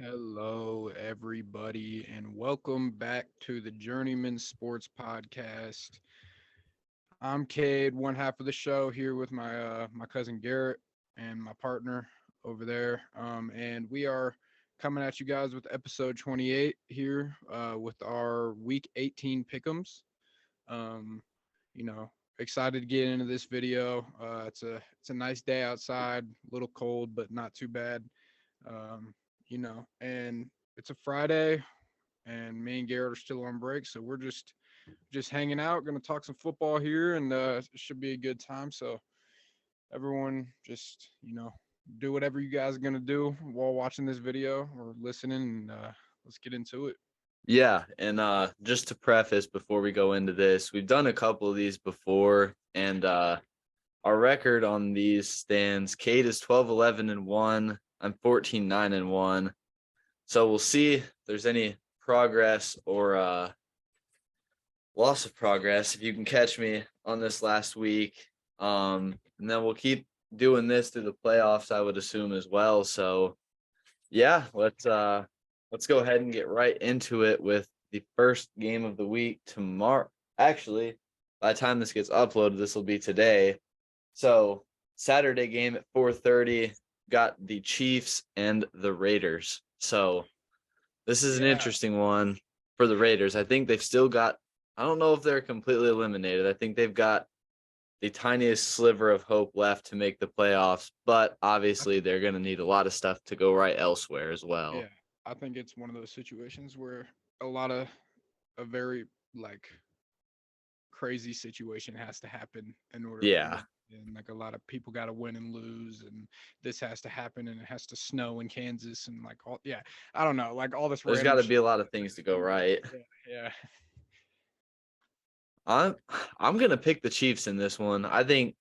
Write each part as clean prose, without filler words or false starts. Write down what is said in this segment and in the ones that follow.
Hello, everybody, and welcome back to the Journeyman Sports Podcast. I'm Cade, one half of the show, here with my cousin Garrett and my partner over there. And we are coming at you guys with episode 28 here with our Week 18 pick'ems. Um, you know, excited to get into this video. It's a nice day outside, a little cold, but not too bad. And it's a Friday, and me and Garrett are still on break, so we're just hanging out, gonna talk some football here, and it should be a good time. So everyone, just do whatever you guys are gonna do while watching this video or listening, and let's get into it. Yeah, and just to preface before we go into this, we've done a couple of these before, and our record on these stands. Kate is 12-11-1. I'm 14-9-1. So we'll see if there's any progress or loss of progress if you can catch me on this last week. And then we'll keep doing this through the playoffs, I would assume as well. So yeah, let's go ahead and get right into it with the first game of the week tomorrow. Actually, by the time this gets uploaded, this will be today. So Saturday game at 4:30 got the Chiefs and the Raiders. So this is an Yeah, interesting one for the Raiders. I think they've still got, I don't know if they're completely eliminated. I think they've got the tiniest sliver of hope left to make the playoffs, but I obviously think they're going to need a lot of stuff to go right elsewhere as well. yeah, I think it's one of those situations where a lot of a very like crazy situation has to happen in order for Yeah. them. And like a lot of people got to win and lose, and this has to happen, and it has to snow in Kansas, and like all yeah, I don't know, like all this There's got random to be shit. a lot of things to go right. Yeah, yeah, I'm I'm gonna pick the Chiefs in this one. I think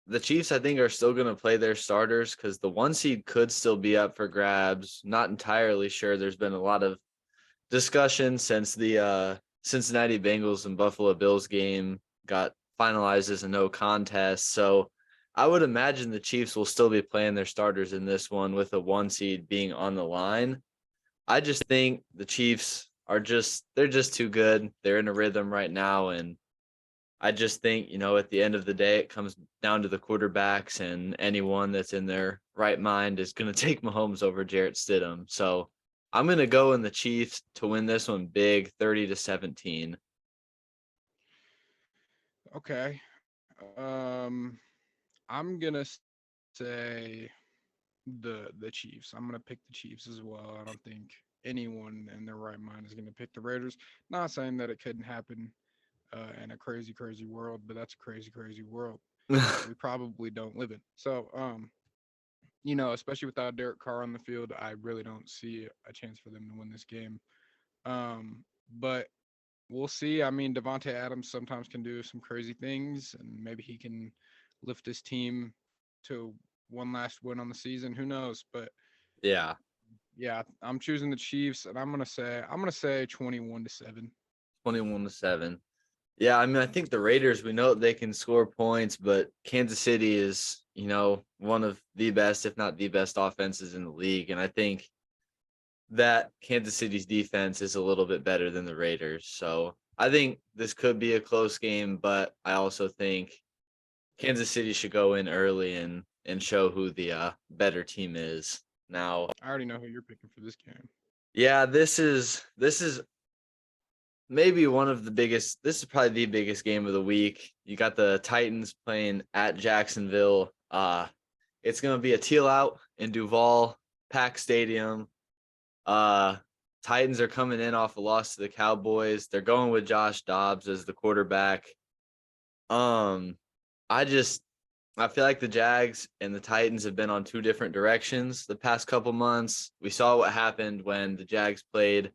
the Chiefs, I think, are still gonna play their starters because the one seed could still be up for grabs. Not entirely sure. There's been a lot of discussion since the Cincinnati Bengals and Buffalo Bills game got finalized as a no contest. So I would imagine the Chiefs will still be playing their starters in this one with a one seed being on the line. I just think the Chiefs are they're just too good. They're in a rhythm right now, and I just think, at the end of the day, it comes down to the quarterbacks, and anyone that's in their right mind is going to take Mahomes over Jarrett Stidham. So I'm going to go in the Chiefs to win this one big, 30-17. okay. I'm gonna say the Chiefs. I'm gonna pick the Chiefs as well. I don't think anyone in their right mind is gonna pick the Raiders. Not saying that it couldn't happen in a crazy, crazy world, but that's a crazy, crazy world that we probably don't live in. So, especially without Derek Carr on the field, I really don't see a chance for them to win this game. But we'll see. I mean, Devonte Adams sometimes can do some crazy things, and maybe he can lift his team to one last win on the season. Who knows? But Yeah, yeah, I'm choosing the Chiefs, and I'm gonna say 21-7. 21-7. Yeah, I mean, I think the Raiders, we know they can score points, but Kansas City is, one of the best, if not the best offenses in the league. And I think that Kansas City's defense is a little bit better than the Raiders. So I think this could be a close game, but I also think Kansas City should go in early and show who the better team is. Now, I already know who you're picking for this game. yeah, this is maybe one of the biggest. This is probably the biggest game of the week. You got the Titans playing at Jacksonville. It's gonna be a teal out in Duval, pack stadium. Uh, Titans are coming in off a loss to the Cowboys. They're going with Josh Dobbs as the quarterback. Um, I just I feel like the Jags and the Titans have been on two different directions the past couple months. We saw what happened when the Jags played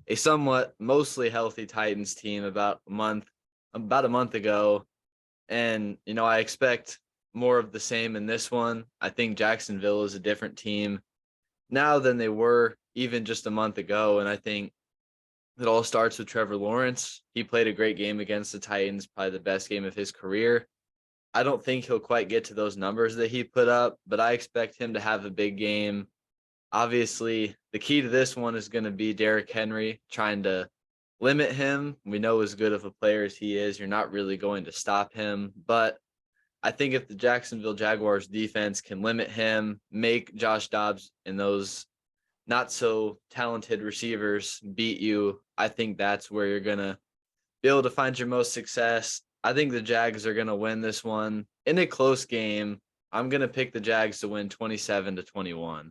a somewhat mostly healthy Titans team about a month ago. And, I expect more of the same in this one. I think Jacksonville is a different team now than they were even just a month ago. And I think it all starts with Trevor Lawrence. He played a great game against the Titans, probably the best game of his career. I don't think he'll quite get to those numbers that he put up, but I expect him to have a big game. Obviously, the key to this one is going to be Derrick Henry trying to limit him. We know as good of a player as he is, you're not really going to stop him. But I think if the Jacksonville Jaguars defense can limit him, make Josh Dobbs and those not so talented receivers beat you, I think that's where you're going to be able to find your most success. I think the Jags are going to win this one in a close game. I'm going to pick the Jags to win 27-21.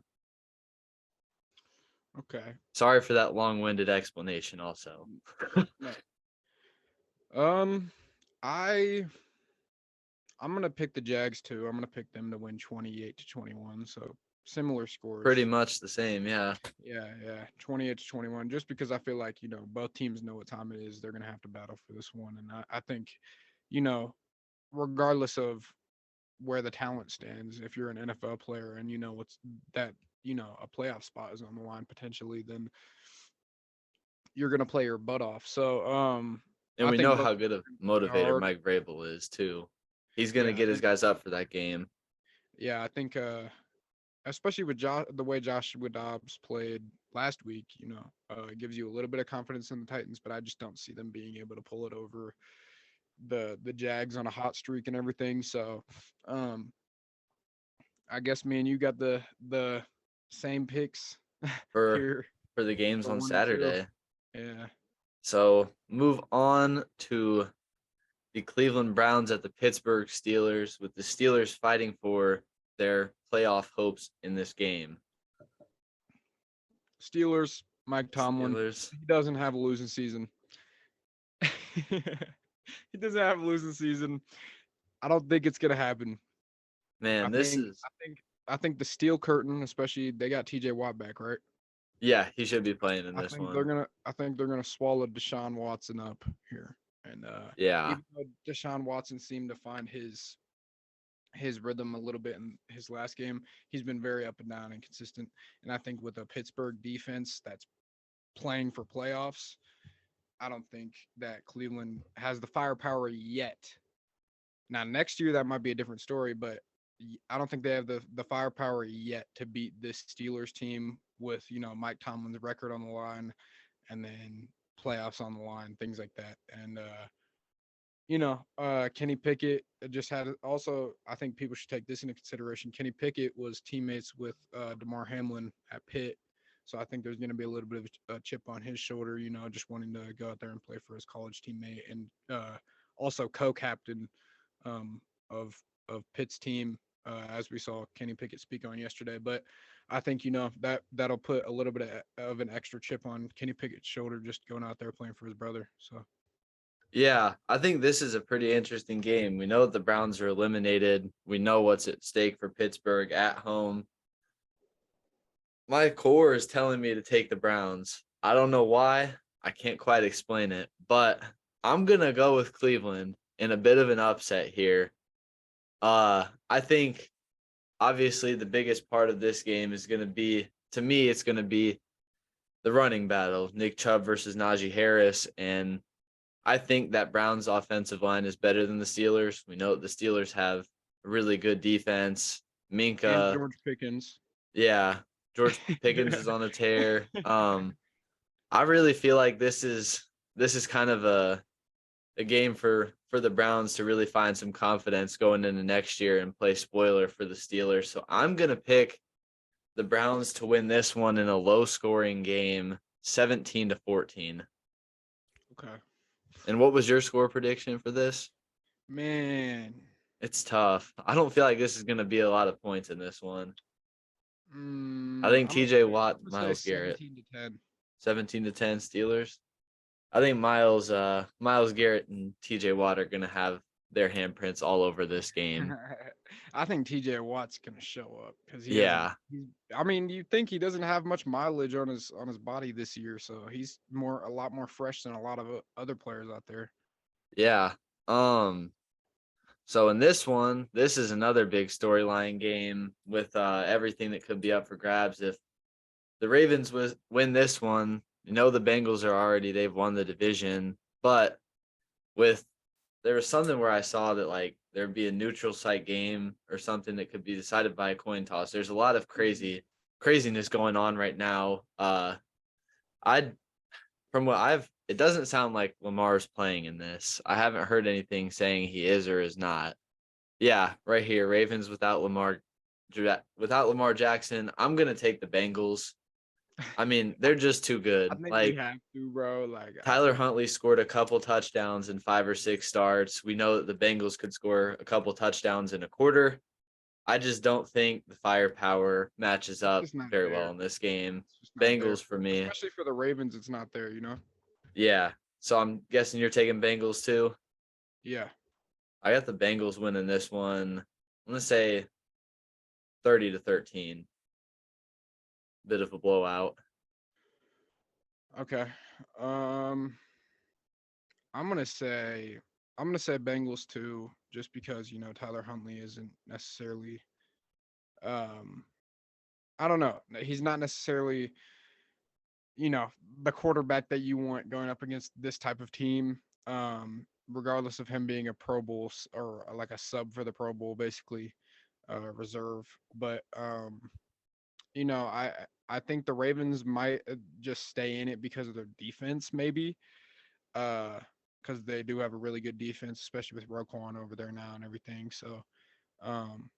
Okay. Sorry for that long-winded explanation also. No. Um, I I'm gonna pick the Jags too. I'm gonna pick them to win 28-21. So similar scores. Pretty much the same, yeah. Yeah, 28-21. Just because I feel like both teams know what time it is. They're gonna have to battle for this one, and I think, you know, regardless of where the talent stands, if you're an NFL player and you know what's that, a playoff spot is on the line potentially, then you're gonna play your butt off. So And I we think know both how good of play motivator hard. Mike Vrabel is too. He's gonna Yeah, I get his think guys up for that game. I think especially with the way Joshua Dobbs played last week, it gives you a little bit of confidence in the Titans, but I just don't see them being able to pull it over the Jags on a hot streak and everything. So, um, I guess me and you got the same picks for here for the games for on 1 and 2. Saturday. Yeah. So move on to the Cleveland Browns at the Pittsburgh Steelers, with the Steelers fighting for their playoff hopes in this game. Steelers, Mike Tomlin. Steelers. He doesn't have a losing season. He doesn't have a losing season. I don't think it's gonna happen. I Man, this think is I think I think the steel curtain, especially they got TJ Watt back, right? yeah, he should be playing in this one. I think they're gonna swallow Deshaun Watson up here. And Yeah. even though Deshaun Watson seemed to find his rhythm a little bit in his last game, he's been very up and down and consistent. And I think with a Pittsburgh defense that's playing for playoffs, I don't think that Cleveland has the firepower yet. Now next year that might be a different story, but I don't think they have the firepower yet to beat this Steelers team with Mike Tomlin's record on the line, and then playoffs on the line, things like that. And Kenny Pickett just had also. I think people should take this into consideration. Kenny Pickett was teammates with DeMar Hamlin at Pitt, so I think there's going to be a little bit of a chip on his shoulder. Just wanting to go out there and play for his college teammate, and also co-captain of Pitt's team, as we saw Kenny Pickett speak on yesterday. But I think that'll put a little bit of an extra chip on Kenny Pickett's shoulder, just going out there playing for his brother. So. Yeah, I think this is a pretty interesting game. We know the Browns are eliminated. We know what's at stake for Pittsburgh at home. My core is telling me to take the Browns. I don't know why. I can't quite explain it, but I'm going to go with Cleveland in a bit of an upset here. I think obviously the biggest part of this game is going to be, to me, it's going to be the running battle, Nick Chubb versus Najee Harris. And I think that Browns offensive line is better than the Steelers. We know the Steelers have a really good defense. Minka. And George Pickens. Yeah. George Pickens is on a tear. I really feel like this is kind of a game for the Browns to really find some confidence going into next year and play spoiler for the Steelers. So I'm going to pick the Browns to win this one in a low scoring game, 17-14. Okay. And what was your score prediction for this? Man, it's tough. I don't feel like this is going to be a lot of points in this one. I think TJ Watt, Myles Garrett. 17-10 Steelers. I think Myles Garrett and TJ Watt are going to have their handprints all over this game. I think TJ Watt's going to show up because you think he doesn't have much mileage on his body this year, so he's a lot more fresh than a lot of other players out there. Yeah. So in this one, this is another big storyline game with everything that could be up for grabs. If the Ravens win this one, the Bengals they've won the division, but there was something where I saw that there'd be a neutral site game or something that could be decided by a coin toss. There's a lot of crazy craziness going on right now. I from what it doesn't sound like Lamar's playing in this. I haven't heard anything saying he is or is not. Yeah, right here, Ravens without Lamar Jackson. I'm gonna take the Bengals. I mean, they're just too I good. think we Like have to, bro. Like I Tyler think Huntley scored a couple touchdowns in 5 or 6 starts. We know that the Bengals could score a couple touchdowns in a quarter. I just don't think the firepower matches it's up just not very well there. in this game. It's just not there, Bengals for me. especially for the Ravens. It's not there, you know. Yeah. So I'm guessing you're taking Bengals too. Yeah. I got the Bengals winning this one. I'm gonna say 30-13. Bit of a blowout. Okay. Um, I'm gonna say Bengals too, just because Tyler Huntley isn't necessarily. Um, I don't know. He's not necessarily the quarterback that you want going up against this type of team. Regardless of him being a Pro Bowl or like a sub for the Pro Bowl, basically, reserve. But I think the Ravens might just stay in it because of their defense, maybe. Because they do have a really good defense, especially with Roquan over there now and everything. So, um,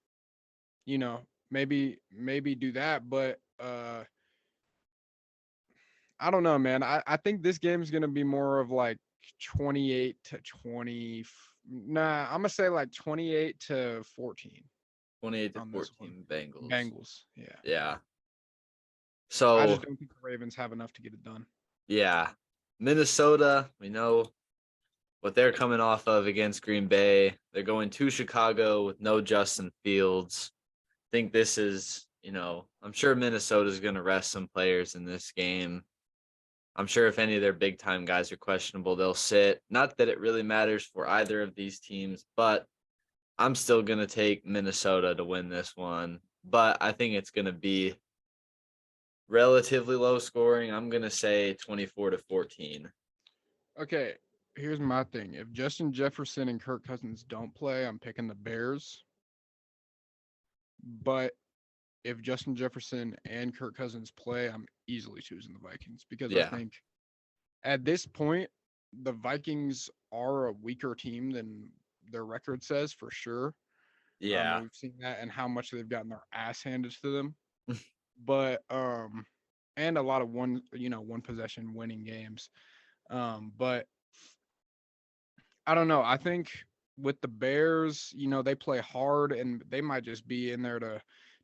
you know, maybe do that, but I don't know, man. I think this game is gonna be more of like 28-20. Nah, I'm gonna say like 28-14 28 to on this one. 14 Bengals. Bengals, yeah. Yeah. I just So don't think the Ravens have enough to get it done. yeah. Minnesota, we know what they're coming off of against Green Bay. They're going to Chicago with no Justin Fields. Think this is, I'm sure Minnesota's going to rest some players in this game. I'm sure if any of their big time guys are questionable, they'll sit. Not that it really matters for either of these teams, but I'm still going to take Minnesota to win this one. But I think it's going to be relatively low scoring. I'm going to say 24-14. Okay, here's my thing. If Justin Jefferson and Kirk Cousins don't play, I'm picking the Bears. But if Justin Jefferson and Kirk Cousins play, I'm easily choosing the Vikings because I Yeah. think at this point, the Vikings are a weaker team than their record says for sure. And Yeah. we've seen that and how much they've gotten their ass handed to them. But and a lot of one possession winning games. But I don't know. I think with the Bears, they play hard and they might just be in there to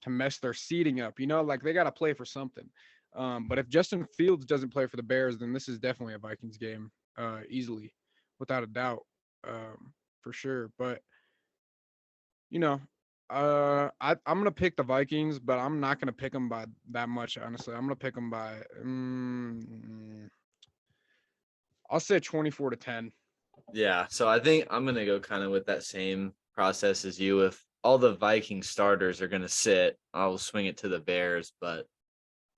mess their seating up. Like they got to play for something. But if Justin Fields doesn't play for the Bears, then this is definitely a Vikings game, easily, without a doubt, for sure. But you know, I'm gonna pick the Vikings, but I'm not gonna pick them by that much. Honestly, I'm gonna pick them by. I'll say 24-10. Yeah. So I think I'm going to go kind of with that same process as you. If all the Viking starters are going to sit, I'll swing it to the Bears. But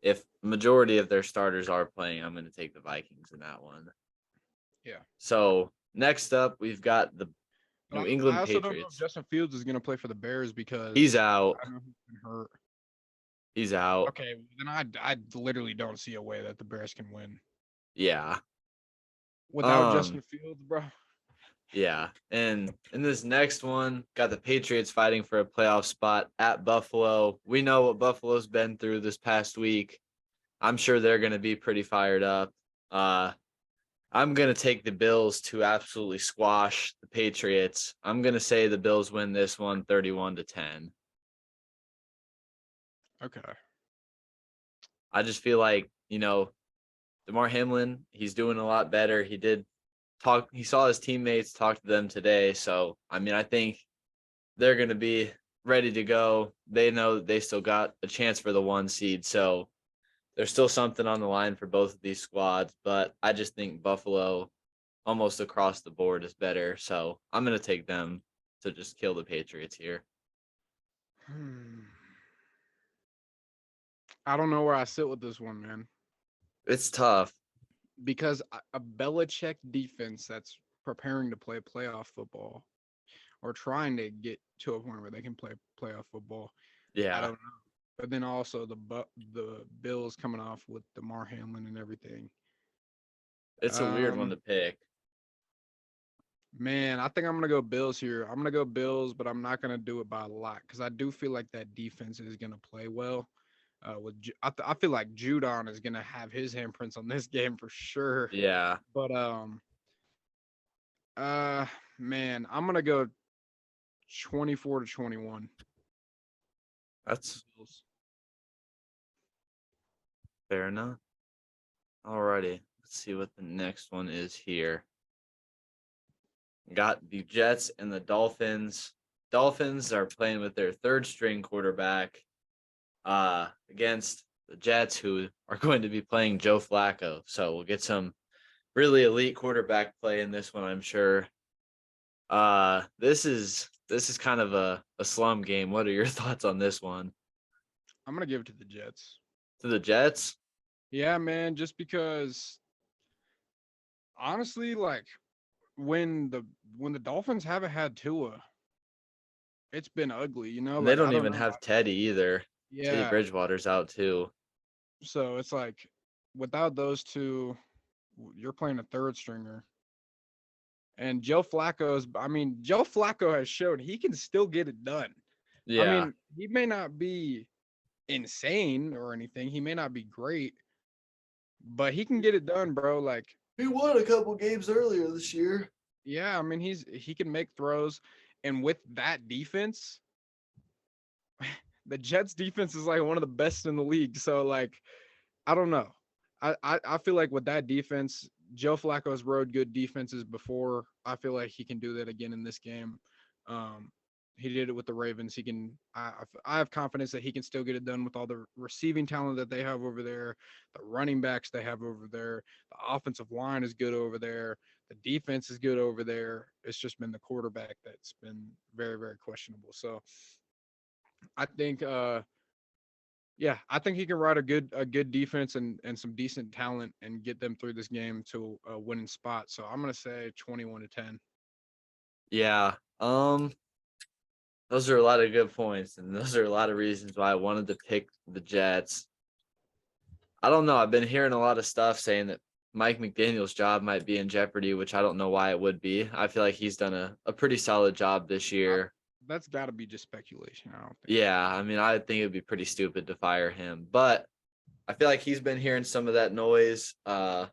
if majority of their starters are playing, I'm going to take the Vikings in that one. Yeah. So next up, we've got the But New I England also don't know if Patriots. Justin Fields is gonna play for the Bears He's because out. I don't know he's been hurt. He's out. Okay, then I literally don't see a way that the Bears can win Yeah. without Justin Fields, bro. Yeah. And in this next one, got the Patriots fighting for a playoff spot at Buffalo. We know what Buffalo's been through this past week. I'm sure they're going to be pretty fired up. I'm going to take the Bills to absolutely squash the Patriots. I'm going to say the Bills win this one 31-10. Okay. I just feel like, DeMar Hamlin, he's doing a lot better. He saw his teammates talk to them today. So, I mean, I think they're going to be ready to go. They know that they still got a chance for the 1 seed. So, there's still something on the line for both of these squads, but I just think Buffalo almost across the board is better. So I'm going to take them to just kill the Patriots here. Hmm. I don't know where I sit with this one, man, It's tough. because a Belichick defense that's preparing to play playoff football or trying to get to a point where they can play playoff football. I Yeah. don't know. but then also the Bills coming off with DeMar Hamlin and everything. It's a weird one Um, to pick. Man, I think I'm gonna go Bills here. I'm gonna go Bills, but I'm not gonna do it by a lot because I do feel like that defense is gonna play well. I feel like Judon is gonna have his handprints on this game for sure. Yeah, But uh, man, I'm gonna go 24-21. that's Bills. fair enough. Alrighty, let's see what the next one is here. Got the Jets and the Dolphins. Dolphins are playing with their third string quarterback against the Jets, who are going to be playing Joe Flacco. So we'll get some really elite quarterback play in this one, I'm sure. This is kind of a slum game. What are your thoughts on this one? I'm gonna give it to the Jets. To the Jets? Yeah, man, just because honestly, like when the Dolphins haven't had Tua, it's been ugly, you know? And they Like I don't don't even know. have Teddy either. Teddy Yeah. Bridgewater's out too. So it's like without those two, you're playing a third stringer. And Joe Flacco has showed he can still get it done. I Yeah. mean, he may not be insane or anything. He may not be great, but he can get it done, bro. Like, He won a couple games earlier this year. yeah, I mean, he can make throws, and with that defense, the Jets defense is like one of the best in the league. So like, I don't know. I feel like with that defense, Joe Flacco's rode good defenses before. I feel like he can do that again in this game. Um, he did it with the Ravens. He can. I have confidence that he can still get it done with all the receiving talent that they have over there, the running backs they have over there. The offensive line is good over there. The defense is good over there. It's just been the quarterback that's been very, very questionable. So I think yeah, I think he can ride a good defense and some decent talent and get them through this game to a winning spot. So I'm gonna say 21-10. Yeah. Those are a lot of good points, and those are a lot of reasons why I wanted to pick the Jets. I don't know. I've been hearing a lot of stuff saying that Mike McDaniel's job might be in jeopardy, which I don't know why it would be. I feel like he's done a pretty solid job this I, year. that's got to be just speculation. I don't think. Yeah, I mean, I think it'd be pretty stupid to fire him, but I feel like he's been hearing some of that noise. I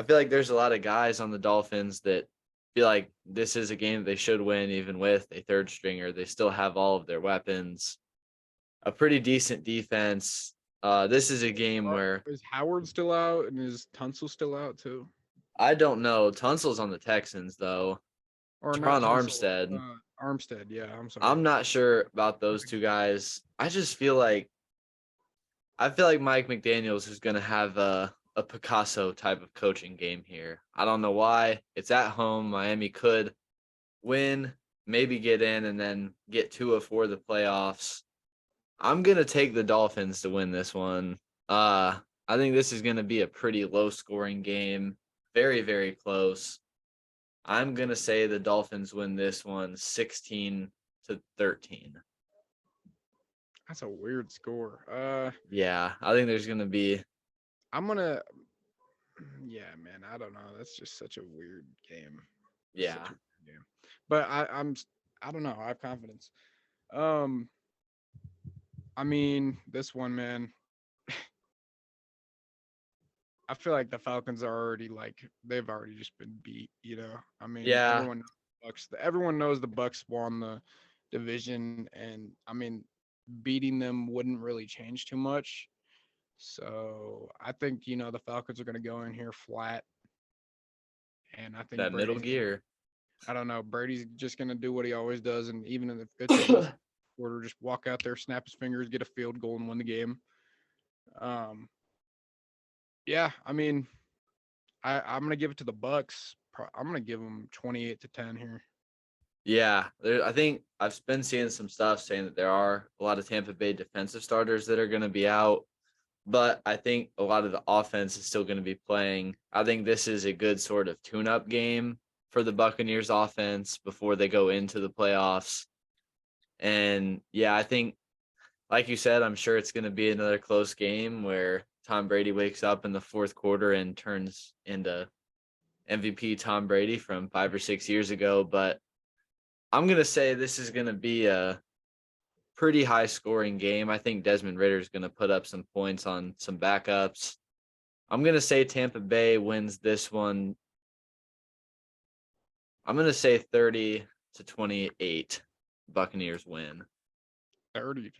feel like there's a lot of guys on the Dolphins that feel like this is a game they should win, even with a third stringer. They still have all of their weapons, a pretty decent defense. This is a game where Is Howard still out and is Tunsil still out too? I don't know. Tunsil's on the Texans though. Or not Tron Tunsil? Armstead. Armstead. Yeah, I'm sorry. I'm not sure about those two guys. I feel like Mike McDaniels is going to have a Picasso type of coaching game here. I don't know why. It's at home. Miami could win, maybe get in, and then get Tua for the playoffs. I'm going to take the Dolphins to win this one. I think this is going to be a pretty low scoring game. Very, very close. I'm going to say the Dolphins win this one 16-13. That's a weird score. Yeah, I think there's going to be. I'm gonna. Yeah, man. I don't know. That's just such a weird game. Yeah. Such a weird game. But I don't know. I have confidence. Um, I mean, this one, man. I feel like the Falcons are already like they've already just been beat. You know, I mean, Yeah. Everyone knows the Bucks won the division, and I mean, beating them wouldn't really change too much. So I think the Falcons are going to go in here flat, and I think That middle gear. I don't know. Brady's just going to do what he always does, and even if it's a close quarter, just walk out there, snap his fingers, get a field goal, and win the game. Um, yeah, I mean, I'm gonna give it to the Bucks. I'm gonna give them 28-10 here. Yeah, I think I've been seeing some stuff saying that there are a lot of Tampa Bay defensive starters that are going to be out, but I think a lot of the offense is still going to be playing. I think this is a good sort of tune-up game for the Buccaneers offense before they go into the playoffs. And yeah, I think like you said, I'm sure it's going to be another close game where Tom Brady wakes up in the fourth quarter and turns into MVP Tom Brady from 5 or 6 years ago. But I'm going to say this is going to be a pretty high scoring game. I think Desmond Ritter is going to put up some points on some backups. I'm going to say Tampa Bay wins this one. I'm going to say 30-28. Buccaneers win. 30-28.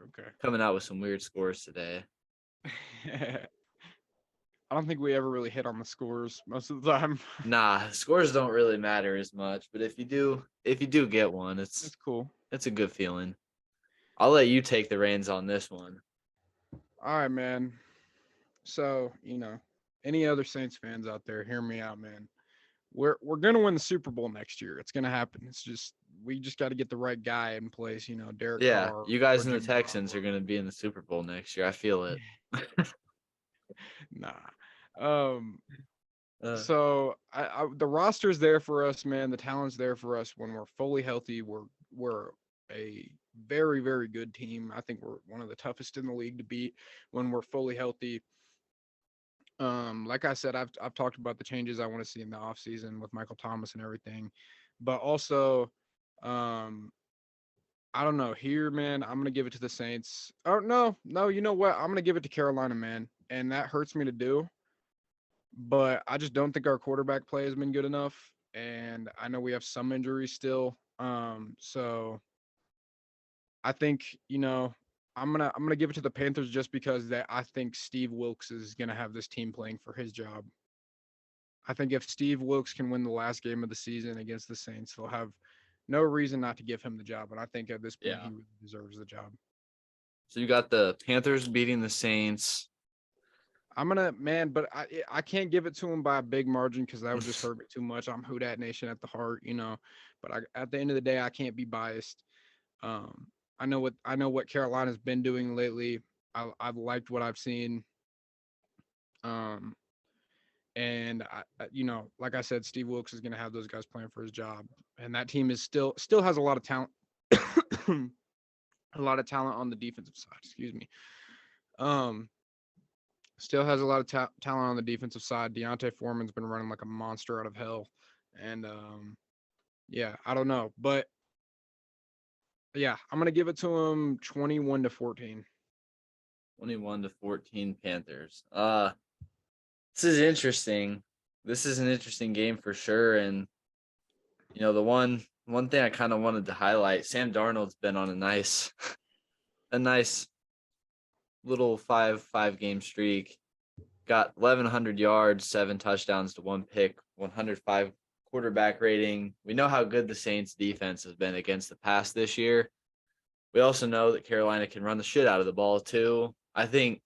Okay. Coming out with some weird scores today. I don't think we ever really hit on the scores most of the time. Nah, scores don't really matter as much, but if you do get one, It's cool. it's a good feeling. I'll let you take the reins on this one. All right, man. So, any other Saints fans out there, hear me out, man. We're gonna win the Super Bowl next year. It's gonna happen. It's just we just got to get the right guy in place. Derek Yeah, Carr you guys or and the Jimmy Texans are Garoppolo. going to be in the Super Bowl next year. I feel it. Nah. Um. Uh, So the roster's there for us, man. The talent's there for us when we're fully healthy. We're a very, very good team. I think we're one of the toughest in the league to beat when we're fully healthy. Like I said, I've talked about the changes I want to see in the offseason with Michael Thomas and everything. But also, um, I don't know. Here, man, I'm gonna give it to the Saints. Oh no, you know what? I'm gonna give it to Carolina, man. And that hurts me to do, but I just don't think our quarterback play has been good enough. And I know we have some injuries still. So I think, I'm gonna give it to the Panthers just because that I think Steve Wilkes is gonna have this team playing for his job. I think if Steve Wilkes can win the last game of the season against the Saints, they'll have no reason not to give him the job. And I think at this point yeah. he really deserves the job. So you got the Panthers beating the Saints. I'm gonna man, but I can't give it to him by a big margin because that would just hurt me too much. I'm Who Dat Nation at the heart. But at the end of the day, I can't be biased. Um, I know what Carolina's been doing lately. I've liked what I've seen. Um, and like I said, Steve Wilkes is gonna have those guys playing for his job, and that team is still has a lot of talent, a lot of talent on the defensive side. Excuse me. Um, Still has a lot of talent on the defensive side. Deontay Foreman's been running like a monster out of hell, and yeah, I don't know, but yeah, I'm gonna give it to him 21-14. 21-14 Panthers. This is interesting. This is an interesting game for sure. And the one thing I kind of wanted to highlight, Sam Darnold's been on a nice a nice little five game streak. Got 1,100 yards, 7 touchdowns to 1 pick, 105 quarterback rating. We know how good the Saints defense has been against the pass this year. We also know that Carolina can run the shit out of the ball too. I think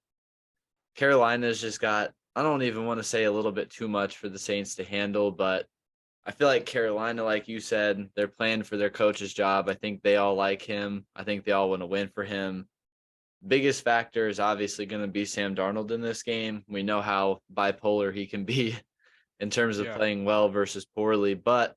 Carolina's just got, I don't even want to say a little bit too much for the Saints to handle, but I feel like Carolina, like you said, they're playing for their coach's job. I think they all like him. I think they all want to win for him. Biggest factor is obviously going to be Sam Darnold in this game. We know how bipolar he can be in terms of Yeah. playing well versus poorly, but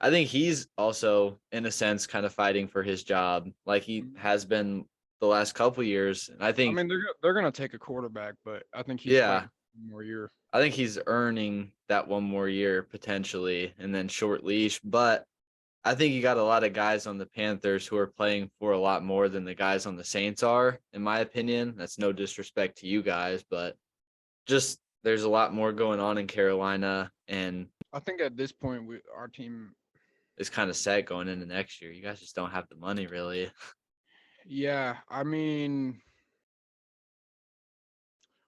I think he's also, in a sense, kind of fighting for his job, like he has been the last couple years. And I I think, mean, they're gonna take a quarterback, but I think he's yeah, fighting one more year. I think he's earning that one more year potentially, and then short leash. But I think you got a lot of guys on the Panthers who are playing for a lot more than the guys on the Saints are, in my opinion. That's no disrespect to you guys, but just there's a lot more going on in Carolina, and I think at this point, our team, it's kind of set going into next year. You guys just don't have the money, really. yeah. I mean,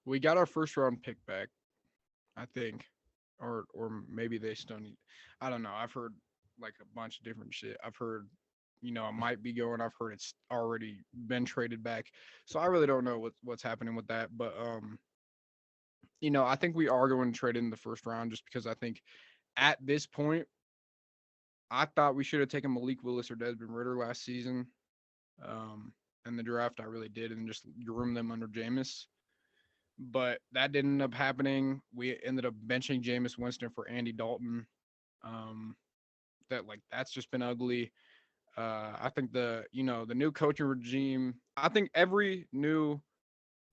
we got our first round pick back, I think, or maybe they still need. I don't know. I've heard like a bunch of different shit. I've heard, it might be going. I've heard it's already been traded back. So I really don't know what's happening with that. But I think we are going to trade in the first round just because I think at this point, I thought we should have taken Malik Willis or Desmond Ritter last season. Um, in the draft, I really did, and just groom them under Jameis. But that didn't end up happening. We ended up benching Jameis Winston for Andy Dalton. Um, that's just been ugly. I think the new coaching regime. I think every new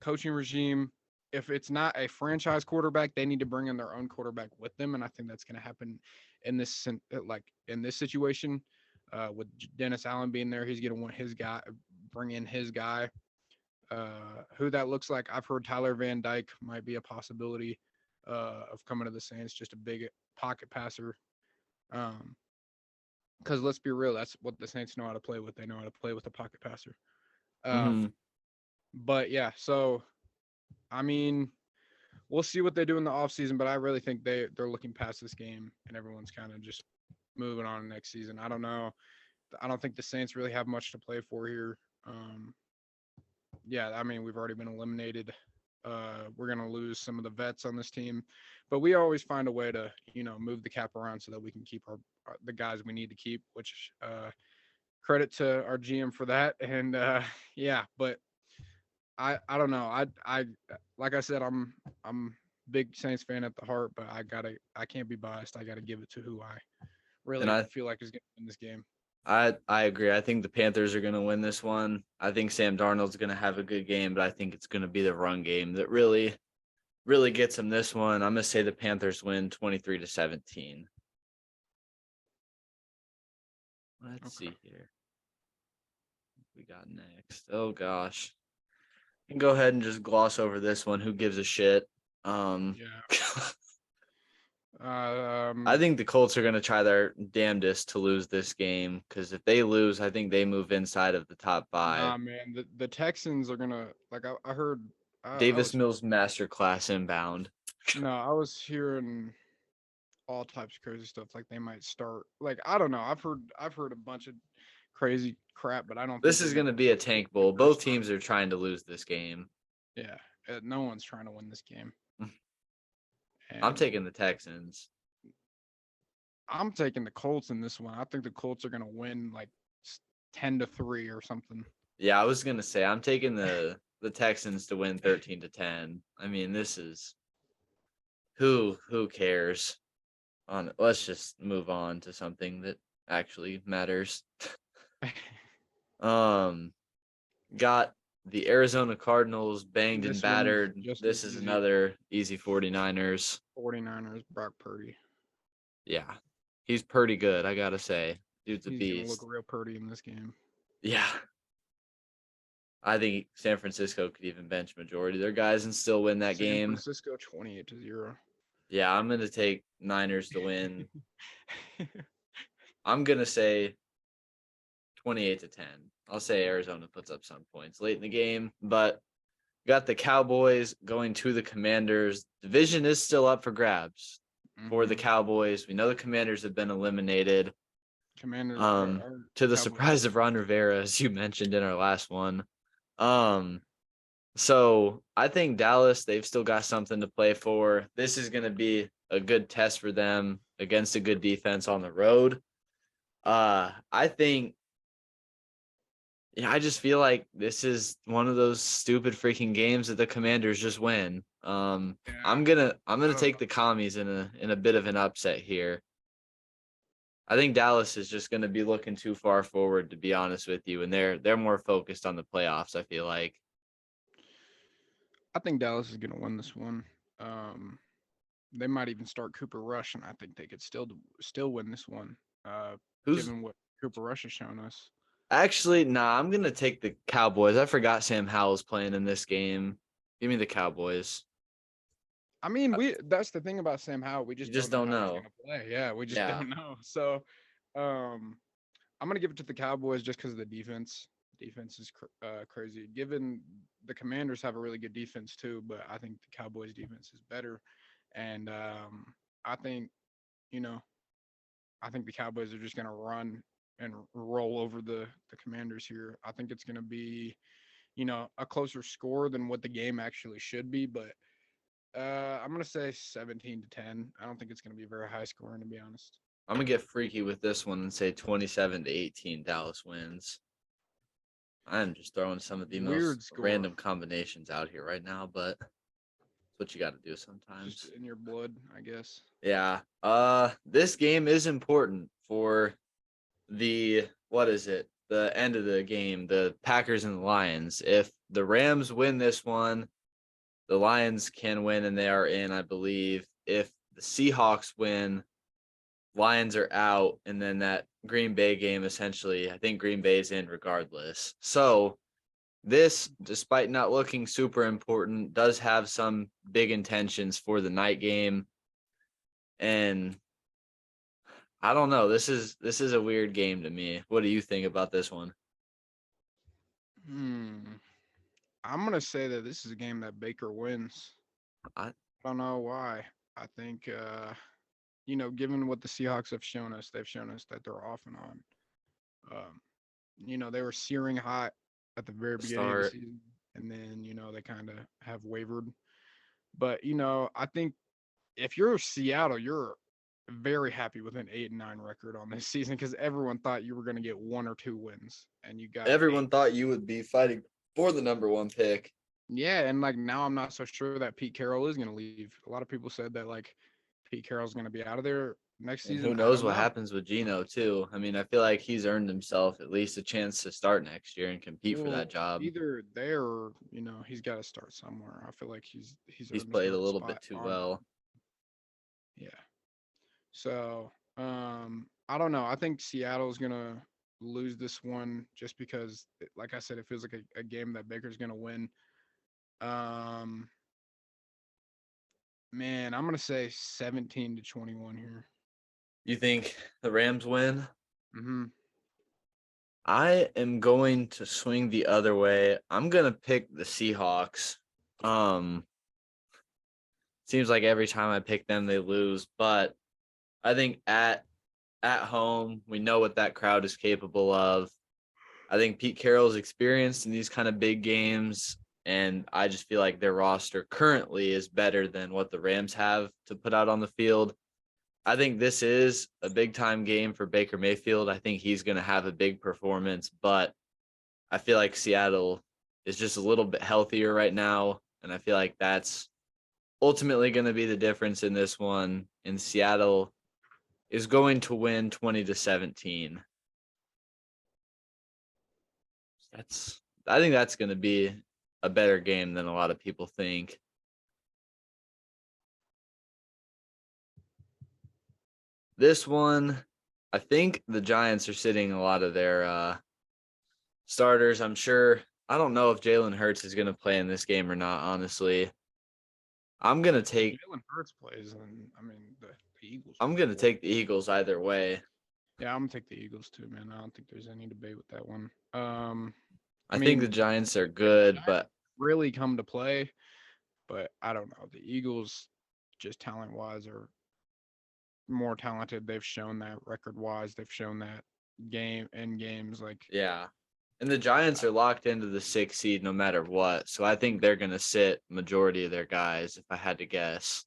coaching regime, if it's not a franchise quarterback, they need to bring in their own quarterback with them, and I think that's going to happen in in this situation. With Dennis Allen being there, he's going to want his guy, bring in his guy. Who that looks like, I've heard Tyler Van Dyke might be a possibility of coming to the Saints, just a big pocket passer. Um, because let's be real, that's what the Saints know how to play with. They know how to play with a pocket passer. Hmm. But yeah, so I mean, we'll see what they do in the offseason, but I really think they're looking past this game and everyone's kind of just moving on next season. I don't know. I don't think the Saints really have much to play for here. Yeah, I mean, we've already been eliminated. We're gonna lose some of the vets on this team, but we always find a way to, move the cap around so that we can keep the guys we need to keep. Which credit to our GM for that. And yeah, but I don't know. I like I said, I'm big Saints fan at the heart, but I can't be biased. I gotta give it to who I And really feel like is gonna win this game. I agree. I think the Panthers are going to win this one. I think Sam Darnold's going to have a good game, but I think it's going to be the run game that really gets him this one. I'm going to say the Panthers win 23-17. Let's see here. What we got next. Oh gosh. You can go ahead and just gloss over this one. Who gives a shit? Yeah. I think the Colts are going to try their damnedest to lose this game because if they lose, I think they move inside of the top 5. Nah, man. The Texans are gonna like. I heard. I Davis was Mills masterclass inbound. no. I was hearing all types of crazy stuff. Like they might start. Like I don't know. I've heard a bunch of crazy crap, but I don't think This they're is gonna going to be a tank bowl. first Both time. teams are trying to lose this game. Yeah. No one's trying to win this game. I'm And taking the Texans. I'm taking the Colts in this one. I think the Colts are gonna win like 10-3 or something. Yeah, I was going to say I'm taking the Texans to win 13-10. I mean, this is who cares? Let's just move on to something that actually matters. um got the Arizona Cardinals banged and This one's battered. just as This is easy. another easy 49ers. 49ers, Brock Purdy. Yeah. He's pretty good, I got to say. Dude's a He's gonna look beast. real pretty in this game. Yeah. I think San Francisco could even bench majority of their guys and still win that San game. Francisco 28-0. Yeah, I'm going to take Niners to win. I'm going to say 28-10. I'll say Arizona puts up some points late in the game, but got the Cowboys going to the Commanders. Division is still up for grabs for the Cowboys. We know the Commanders have been eliminated. Commanders To the Cowboys. surprise of Ron Rivera, as you mentioned in our last one. So I think Dallas, they've still got something to play for. This is going to be a good test for them against a good defense on the road. I think, yeah, I just feel like this is one of those stupid freaking games that the Commanders just win. I'm gonna take the Commies in a bit of an upset here. I think Dallas is just gonna be looking too far forward, to be honest with you, and they're more focused on the playoffs, I feel like. I think Dallas is gonna win this one. They might even start Cooper Rush, and I think they could still win this one. Who's Given what Cooper Rush has shown us. actually nah, I'm gonna take the Cowboys. I forgot Sam Howell's playing in this game. Give me the Cowboys. I mean, that's the thing about Sam Howell. We You just just don't know don't how he's know. gonna play. Yeah, we just Yeah. don't know. So, I'm gonna give it to the Cowboys just because of the defense. Defense is crazy. Given the Commanders have a really good defense too, but I think the Cowboys defense is better. And I think, you know, I think the Cowboys are just gonna run and roll over the Commanders here. I think it's gonna be, a closer score than what the game actually should be, but I'm gonna say 17-10. I don't think it's gonna be very high scoring, to be honest. I'm gonna get freaky with this one and say 27-18 Dallas wins. I'm just throwing some of the most Weird score. random combinations out here right now, but it's what you got to do Just sometimes. in your blood, I guess. Yeah. This game is important for the what is it? The end of the game, the Packers and the Lions. If the Rams win this one, the Lions can win and they are in, I believe. If the Seahawks win, Lions are out, and then that Green Bay game essentially, I think Green Bay's in regardless. So this, despite not looking super important, does have some big intentions for the night game. And I don't know. This is a weird game to me. What do you think about this one? Hmm. I'm gonna say that this is a game that Baker wins. I, I don't know why. I think given what the Seahawks have shown us, they've shown us that they're off and on. They were searing hot at the very beginning of the start. season, and then they kind of have wavered. But I think if you're Seattle, you're very happy with an 8-9 record on this season because everyone thought you were going to get 1 or 2 wins, and you got eight. Everyone thought you would be fighting for the number one pick. Yeah, and like now I'm not so sure that Pete Carroll is going to leave. A lot of people said that like Pete Carroll's going to be out of there next And season. who I knows don't what know. happens with Gino too. I mean, I feel like he's earned himself at least a chance to start next year and compete for that Well, job. either there or he's got to start somewhere. I feel like he's He's earned his played a right little bit spot too on. well. Yeah. So I don't know. I think Seattle's gonna lose this one just because, like I said, it feels like a game that Baker's gonna win. Um, man, I'm gonna say 17-21 here. You think the Rams win? Mm-hmm. I am going to swing the other way. I'm gonna pick the Seahawks. Um, Seems like every time I pick them, they lose. But I think at home, we know what that crowd is capable of. I think Pete Carroll's experienced in these kind of big games, and I just feel like their roster currently is better than what the Rams have to put out on the field. I think this is a big time game for Baker Mayfield. I think he's going to have a big performance, but I feel like Seattle is just a little bit healthier right now, and I feel like that's ultimately going to be the difference in this one. And Seattle is going to win 20-17. I think that's going to be a better game than a lot of people think. This one, I think the Giants are sitting a lot of their starters. I'm sure. I don't know if Jalen Hurts is going to play in this game or not, honestly. I'm going to take Jalen Hurts plays, and I mean the Eagles. I'm going to take the Eagles either way. Yeah, I'm gonna take the Eagles too, man. I don't think there's any debate with that one. I think the mean, Giants are the good, Giants but really come to play, but I don't know. The Eagles, just talent wise, are more talented. They've shown that record wise. They've shown that game in games. Like, yeah. And the Giants are locked into the 6th seed no matter what. So I think they're going to sit majority of their guys if I had to guess.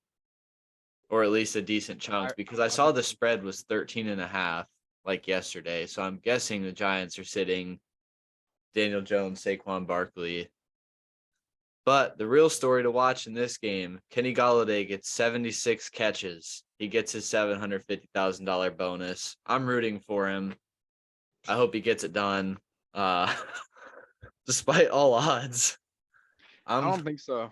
Or at least a decent chunk because I saw the spread was 13.5 like yesterday. So I'm guessing the Giants are sitting Daniel Jones, Saquon Barkley. But the real story to watch in this game, Kenny Golladay gets 76 catches. He gets his $750,000 bonus. I'm rooting for him. I hope he gets it done. Despite all odds. I don't think so.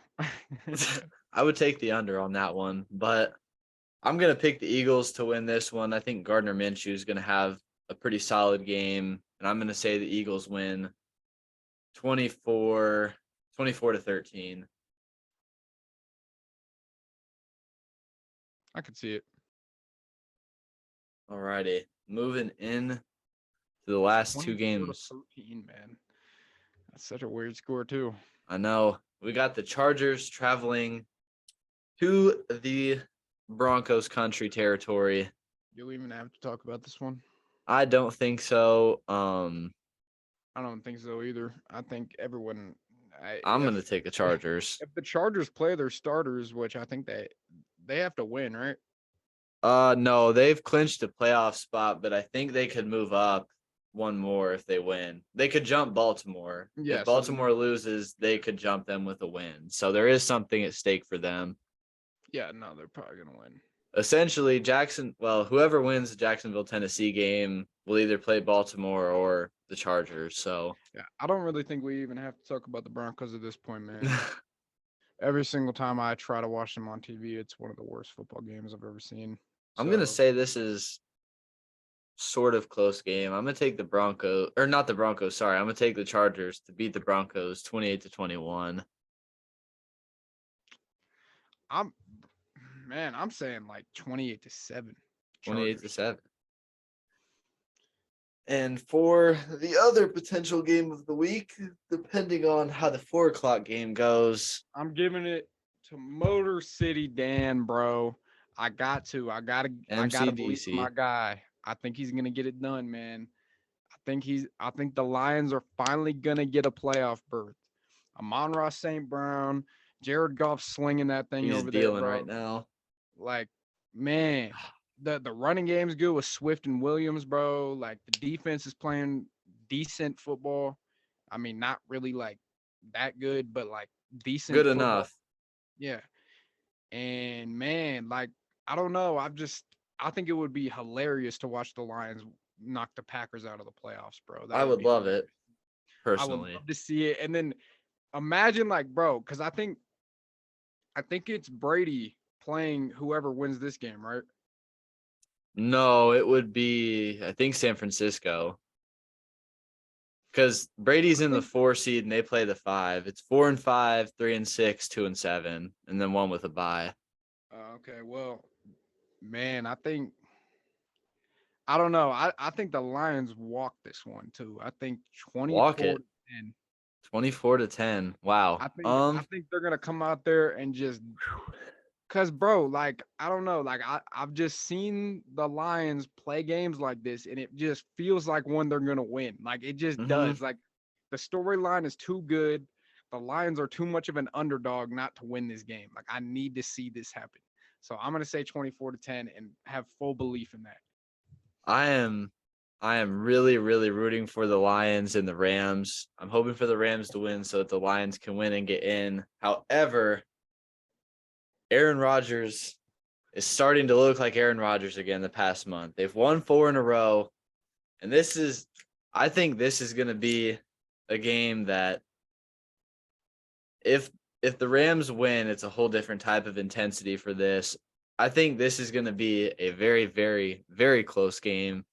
I would take the under on that one, but I'm going to pick the Eagles to win this one. I think Gardner Minshew is going to have a pretty solid game, and I'm going to say the Eagles win 24-13. I could see it. All righty. Moving in to the last two 24 to games. 13, man. That's such a weird score too. I know. We got the Chargers traveling to the Broncos country territory. You'll even have to talk about this one. I don't think so. I don't think so either. I think everyone. I'm going to take the Chargers. If the Chargers play their starters, which I think they have to win, right? No, they've clinched a playoff spot, but I think they could move up one more if they win. They could jump Baltimore. Yeah, If Baltimore loses, they could jump them with a win. So there is something at stake for them. Yeah, no, they're probably gonna win. essentially whoever wins the Jacksonville Tennessee game will either play Baltimore or the Chargers. So Yeah, I don't really think we even have to talk about the Broncos at this point, man. Every single time I try to watch them on TV, it's one of the worst football games I've ever seen. I'm gonna So say this is sort of close game. I'm gonna take the Broncos, or not the Broncos. Sorry, I'm gonna take the Chargers to beat the Broncos 28-21. I'm, man, I'm saying like 28-7 28 to Chargers. 7. And for the other potential game of the week, depending on how the 4 o'clock game goes, I'm giving it to Motor City Dan, bro. I gotta believe in my MCDC. guy. I think he's gonna get it done, man. I think the Lions are finally gonna get a playoff berth. Amon-Ra St. Brown, Jared Goff slinging that thing He's over there, dealing bro. right now. Like, man, the running game's good with Swift and Williams, bro. Like the defense is playing decent football. I mean, not really like that good, but like decent Good football. enough. Yeah. And man, like I don't know. I think it would be hilarious to watch the Lions knock the Packers out of the playoffs, bro. That I would would be love hilarious. it I would personally. love to see it. And then imagine like, bro, because I think it's Brady playing whoever wins this game, right? No, it would be I think San Francisco. Because Brady's I in the think 4 seed and they play the 5. It's 4-5, 3-6, 2-7, and then one with a bye. okay, well, man, I don't know. I think the Lions walk this one too. I think Walk 24 it. to 10. 24-10. Wow. I think they're gonna come out there and just cause bro, like I don't know, like I've just seen the Lions play games like this, and it just feels like one they're gonna win. Like it just Mm-hmm. does. Like the storyline is too good. The Lions are too much of an underdog not to win this game. Like I need to see this happen. So I'm gonna say 24-10 and have full belief in that. I am I am really, really rooting for the Lions and the Rams. I'm hoping for the Rams to win so that the Lions can win and get in. However, Aaron Rodgers is starting to look like Aaron Rodgers again the past month. They've won 4 in a row. And I think this is going to be a game that if the Rams win, it's a whole different type of intensity for this. I think this is going to be a very, very, very close game.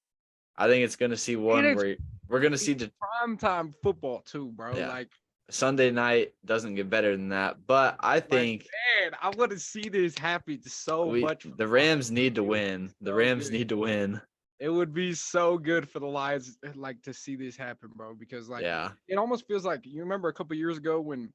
I think it's going to see And one where we're going to see it's prime time football too, bro. yeah, Sunday night doesn't get better than that. But I Like think man, I want to see this happen so much for the the Lions. Rams need to win. The So Rams good. need to win. It would be so good for the Lions, like to see this happen, bro. Because like Yeah. it almost feels like you remember a couple years ago when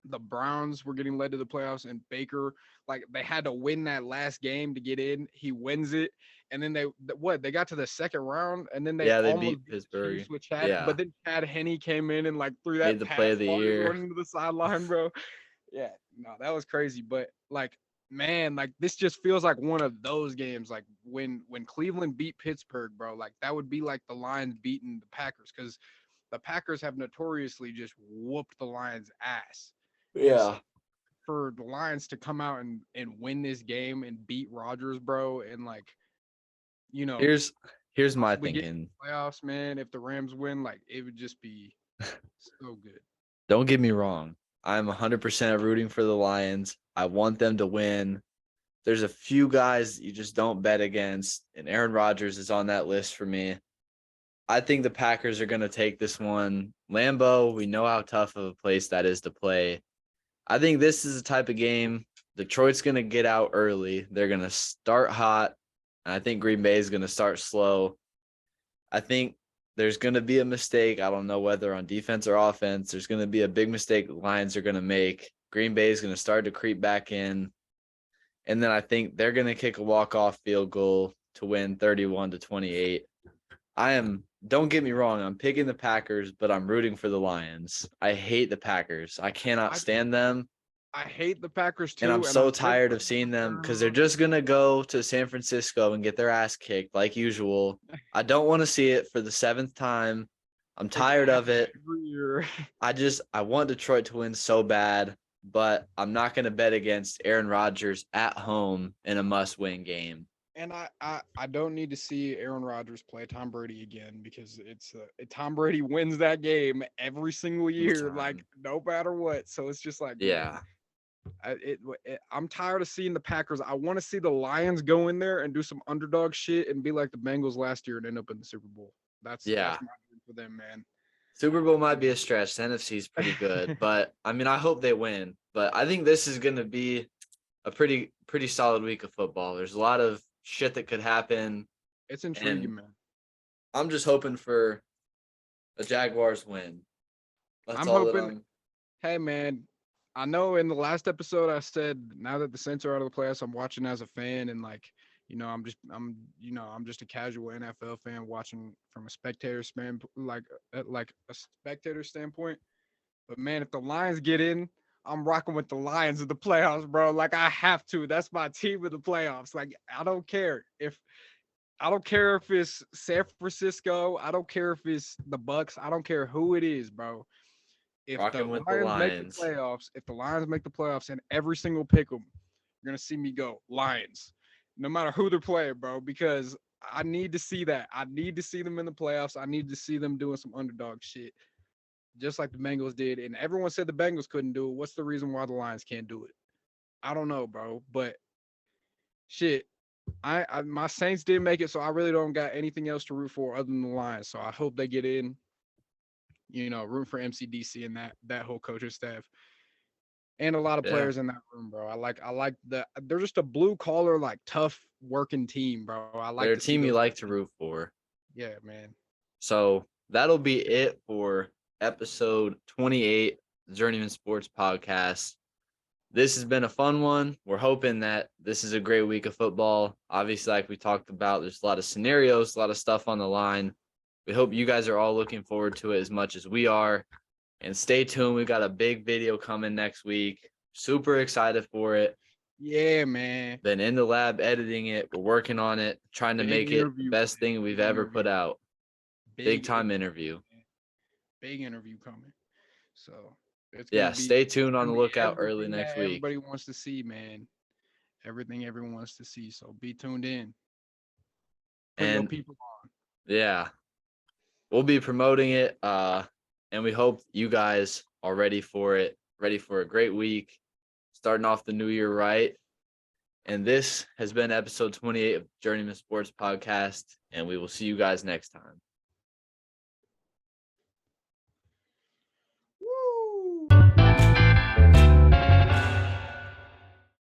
the Browns were getting led to the playoffs and Baker, like they had to win that last game to get in. He wins it, and then they got to the second round, and then they Yeah, they almost beat beat the Pittsburgh. Chiefs with Chad, but Yeah. then Chad Henne came in and like threw Made that the play pass of the while he was year. running to the sideline, bro. Yeah, no, that was crazy. But like, man, like this just feels like one of those games. Like when Cleveland beat Pittsburgh, bro. Like that would be like the Lions beating the Packers because the Packers have notoriously just whooped the Lions' ass. And so Yeah. for the Lions to come out and win this game and beat Rodgers, bro, and like, you know, Here's my possibly get thinking. playoffs, man. If the Rams win, like it would just be so good. Don't get me wrong. I'm 100% rooting for the Lions. I want them to win. There's a few guys you just don't bet against, and Aaron Rodgers is on that list for me. I think the Packers are going to take this one. Lambeau, we know how tough of a place that is to play. I think this is the type of game Detroit's going to get out early. They're going to start hot, and I think Green Bay is going to start slow. I think there's going to be a mistake. I don't know whether on defense or offense. There's going to be a big mistake the Lions are going to make. Green Bay is going to start to creep back in. And then I think they're going to kick a walk-off field goal to win 31-28. Don't get me wrong, I'm picking the Packers, but I'm rooting for the Lions. I hate the Packers. I cannot I stand them. I hate the Packers And I'm too, and so I'm tired of seeing them because they're just going to go to San Francisco and get their ass kicked like usual. I don't want to see it for the 7th time. I'm it tired of happens it. every year. I want Detroit to win so bad. but I'm not going to bet against Aaron Rodgers at home in a must-win game. And I don't need to see Aaron Rodgers play Tom Brady again because it's Tom Brady wins that game every single year, like Time. no matter what. So it's just like, man, Yeah. I'm tired of seeing the Packers. I want to see the Lions go in there and do some underdog shit and be like the Bengals last year and end up in the Super Bowl. That's Yeah. my dream for them, man. Super Bowl might be a stretch. The NFC is pretty good, but I mean, I hope they win. But I think this is going to be a pretty solid week of football. There's a lot of shit that could happen. It's intriguing, And man. I'm just hoping for a Jaguars win. That's I'm all hoping. that I'm. Hey, man, I know in the last episode I said now that the Saints are out of the playoffs, I'm watching as a fan and like, I'm just a casual NFL fan watching from a spectator like a spectator standpoint. But man, if the Lions get in, I'm rocking with the Lions of the playoffs, bro. Like I have to. That's my team of the playoffs. Like I don't care if it's San Francisco. I don't care if it's the Bucks. I don't care who it is, bro. If the Rocking with the Lions make the Lions. playoffs, if the Lions make the playoffs and every single pick 'em, you're gonna see me go Lions, no matter who they're playing, bro. Because I need to see that. I need to see them in the playoffs. I need to see them doing some underdog shit, just like the Bengals did. And everyone said the Bengals couldn't do it. What's the reason why the Lions can't do it? I don't know, bro. But shit, I my Saints did make it, so I really don't got anything else to root for other than the Lions. So I hope they get in. Room for MCDC and that whole coaching staff and a lot of Yeah. players in that room, bro. I like they're just a blue collar, like tough working team, bro. I like They're a to see team you those. like to root for. Yeah, man. So that'll be it for episode 28, Journeyman Sports Podcast. This has been a fun one. We're hoping that this is a great week of football. Obviously, like we talked about, there's a lot of scenarios, a lot of stuff on the line. We hope you guys are all looking forward to it as much as we are. And stay tuned. We got a big video coming next week. Super excited for it. Yeah, man. Been in the lab editing it. We're working on it, trying to Big make it the interview, best man. thing we've Big ever put interview. out. Big time interview. Man. Big interview coming. So it's gonna Yeah, be stay tuned on the gonna be lookout early everything next that week. everybody wants to see, man. Everything everyone wants to see. So be tuned in. Put your And people on. yeah, we'll be promoting it. And we hope you guys are ready for it, ready for a great week, starting off the new year right. And this has been episode 28 of Journeyman Sports Podcast, and we will see you guys next time.